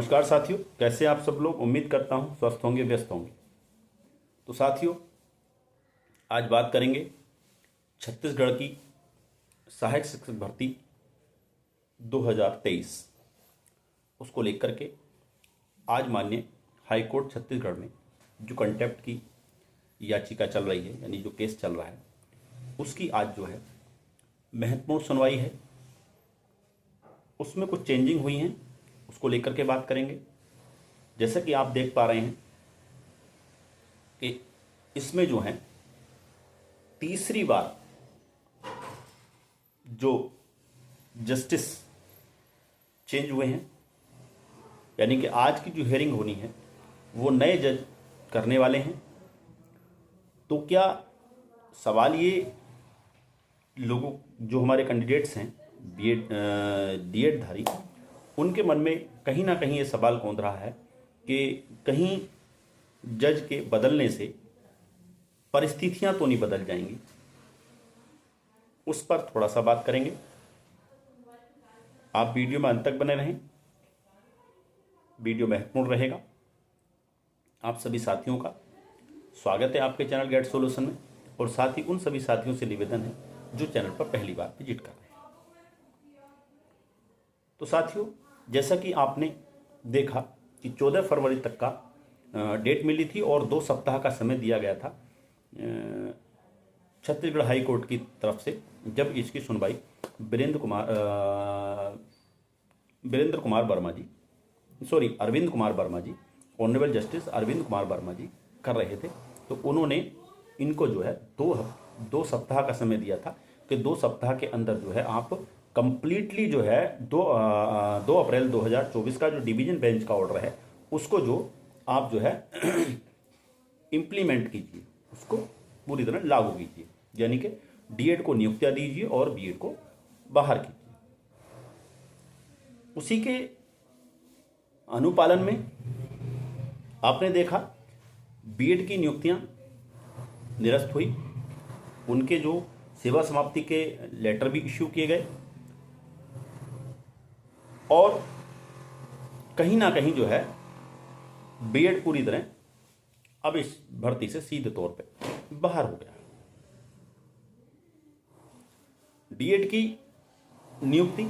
नमस्कार साथियों, कैसे आप सब लोग। उम्मीद करता हूँ स्वस्थ होंगे, व्यस्त होंगे। तो साथियों, आज बात करेंगे छत्तीसगढ़ की सहायक शिक्षक भर्ती 2023 उसको लेकर के आज माननीय हाई कोर्ट छत्तीसगढ़ में जो कंटेम्प्ट की याचिका चल रही है, यानी जो केस चल रहा है, उसकी आज जो है महत्वपूर्ण सुनवाई है। उसमें कुछ चेंजिंग हुई हैं, उसको लेकर के बात करेंगे। जैसा कि आप देख पा रहे हैं कि इसमें जो है तीसरी बार जो जस्टिस चेंज हुए हैं, यानी कि आज की जो हियरिंग होनी है वो नए जज करने वाले हैं। तो क्या सवाल ये लोगों जो हमारे कैंडिडेट्स हैं बीएड डीएड धारी, उनके मन में कहीं ना कहीं ये सवाल कौंध रहा है कि कहीं जज के बदलने से परिस्थितियां तो नहीं बदल जाएंगी। उस पर थोड़ा सा बात करेंगे। आप वीडियो में अंत तक बने रहें, वीडियो महत्वपूर्ण रहेगा। आप सभी साथियों का स्वागत है आपके चैनल गेट सॉल्यूशन में, और साथ ही उन सभी साथियों से निवेदन है जो चैनल पर पहली बार विजिट कर रहे हैं। तो साथियों, जैसा कि आपने देखा कि 14 फरवरी तक का डेट मिली थी और 2 सप्ताह का समय दिया गया था छत्तीसगढ़ हाई कोर्ट की तरफ से, जब इसकी सुनवाई अरविंद कुमार वर्मा जी, ऑनरेबल जस्टिस अरविंद कुमार वर्मा जी कर रहे थे। तो उन्होंने इनको जो है दो सप्ताह का समय दिया था कि 2 सप्ताह के अंदर जो है आप कंप्लीटली जो है 2 अप्रैल 2024 का जो डिवीजन बेंच का ऑर्डर है उसको जो आप जो है इम्प्लीमेंट कीजिए, उसको पूरी तरह लागू कीजिए, यानी कि डीएड को नियुक्तियां दीजिए और बीएड को बाहर कीजिए। उसी के अनुपालन में आपने देखा बीएड की नियुक्तियां निरस्त हुई, उनके जो सेवा समाप्ति के लेटर भी इश्यू किए गए, और कहीं ना कहीं जो है बीएड पूरी तरह अब इस भर्ती से सीधे तौर पे बाहर हो गया। डीएड की नियुक्ति,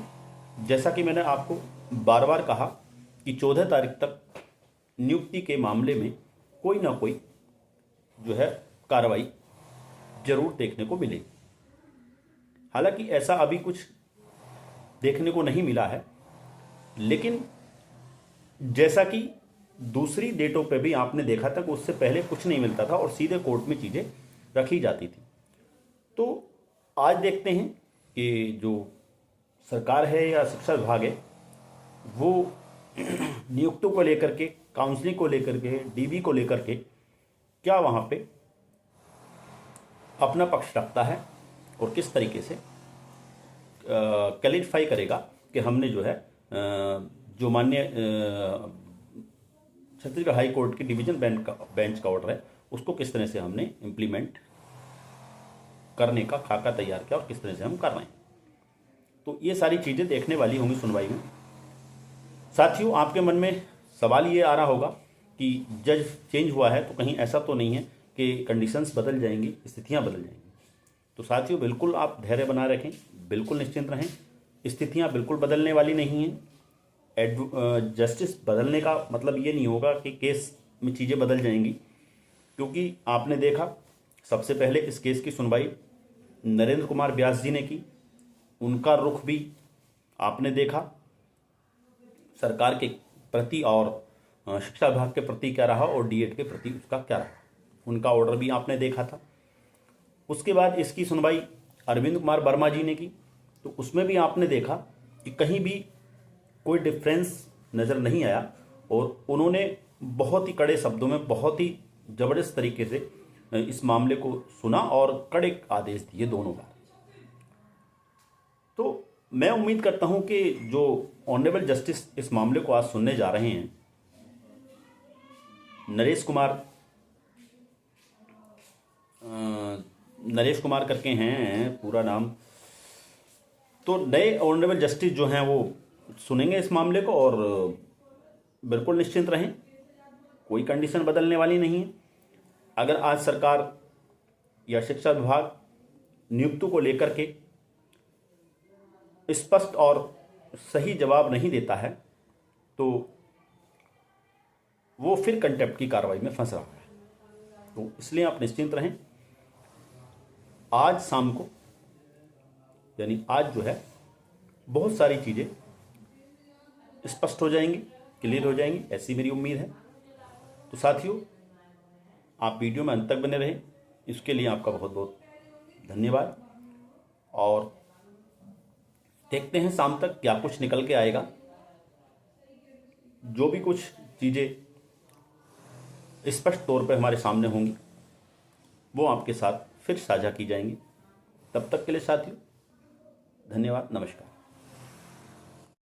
जैसा कि मैंने आपको बार बार कहा कि 14 तारीख तक नियुक्ति के मामले में कोई ना कोई जो है कार्रवाई जरूर देखने को मिलेगी। हालांकि ऐसा अभी कुछ देखने को नहीं मिला है, लेकिन जैसा कि दूसरी डेटों पे भी आपने देखा था कि उससे पहले कुछ नहीं मिलता था और सीधे कोर्ट में चीज़ें रखी जाती थी। तो आज देखते हैं कि जो सरकार है या शिक्षा विभाग है वो नियुक्तों को लेकर के, काउंसलिंग को लेकर के, डीबी को लेकर के क्या वहाँ पे अपना पक्ष रखता है और किस तरीके से क्लैरिफाई करेगा कि हमने जो है जो माननीय छत्तीसगढ़ हाई कोर्ट की डिवीजन बेंच का ऑर्डर है उसको किस तरह से हमने इम्प्लीमेंट करने का खाका तैयार किया और किस तरह से हम कर रहे हैं। तो ये सारी चीज़ें देखने वाली होंगी सुनवाई में। साथियों, आपके मन में सवाल ये आ रहा होगा कि जज चेंज हुआ है तो कहीं ऐसा तो नहीं है कि कंडीशंस बदल जाएंगी, स्थितियां बदल जाएंगी। तो साथियों, बिल्कुल आप धैर्य बनाए रखें, बिल्कुल निश्चिंत रहें। स्थितियां बिल्कुल बदलने वाली नहीं हैं। जस्टिस बदलने का मतलब ये नहीं होगा कि केस में चीज़ें बदल जाएंगी, क्योंकि आपने देखा सबसे पहले इस केस की सुनवाई नरेंद्र कुमार व्यास जी ने की। उनका रुख भी आपने देखा सरकार के प्रति और शिक्षा विभाग के प्रति क्या रहा और डीएड के प्रति उसका क्या रहा, उनका ऑर्डर भी आपने देखा था। उसके बाद इसकी सुनवाई अरविंद कुमार वर्मा जी ने की, तो उसमें भी आपने देखा कि कहीं भी कोई डिफरेंस नज़र नहीं आया और उन्होंने बहुत ही कड़े शब्दों में, बहुत ही ज़बरदस्त तरीके से इस मामले को सुना और कड़े आदेश दिए दोनों बार। तो मैं उम्मीद करता हूं कि जो ऑनरेबल जस्टिस इस मामले को आज सुनने जा रहे हैं, नरेश कुमार करके हैं पूरा नाम, तो नए ऑनरेबल जस्टिस जो हैं वो सुनेंगे इस मामले को और बिल्कुल निश्चिंत रहें, कोई कंडीशन बदलने वाली नहीं है। अगर आज सरकार या शिक्षा विभाग नियुक्ति को लेकर के स्पष्ट और सही जवाब नहीं देता है तो वो फिर कंटेम्प्ट की कार्रवाई में फंस रहा है। तो इसलिए आप निश्चिंत रहें। आज शाम को यानी आज जो है बहुत सारी चीज़ें स्पष्ट हो जाएंगी, क्लियर हो जाएंगी, ऐसी मेरी उम्मीद है। तो साथियों, आप वीडियो में अंत तक बने रहें, इसके लिए आपका बहुत बहुत धन्यवाद। और देखते हैं शाम तक क्या कुछ निकल के आएगा। जो भी कुछ चीज़ें स्पष्ट तौर पर हमारे सामने होंगी वो आपके साथ फिर साझा की जाएंगी। तब तक के लिए साथियों धन्यवाद, नमस्कार।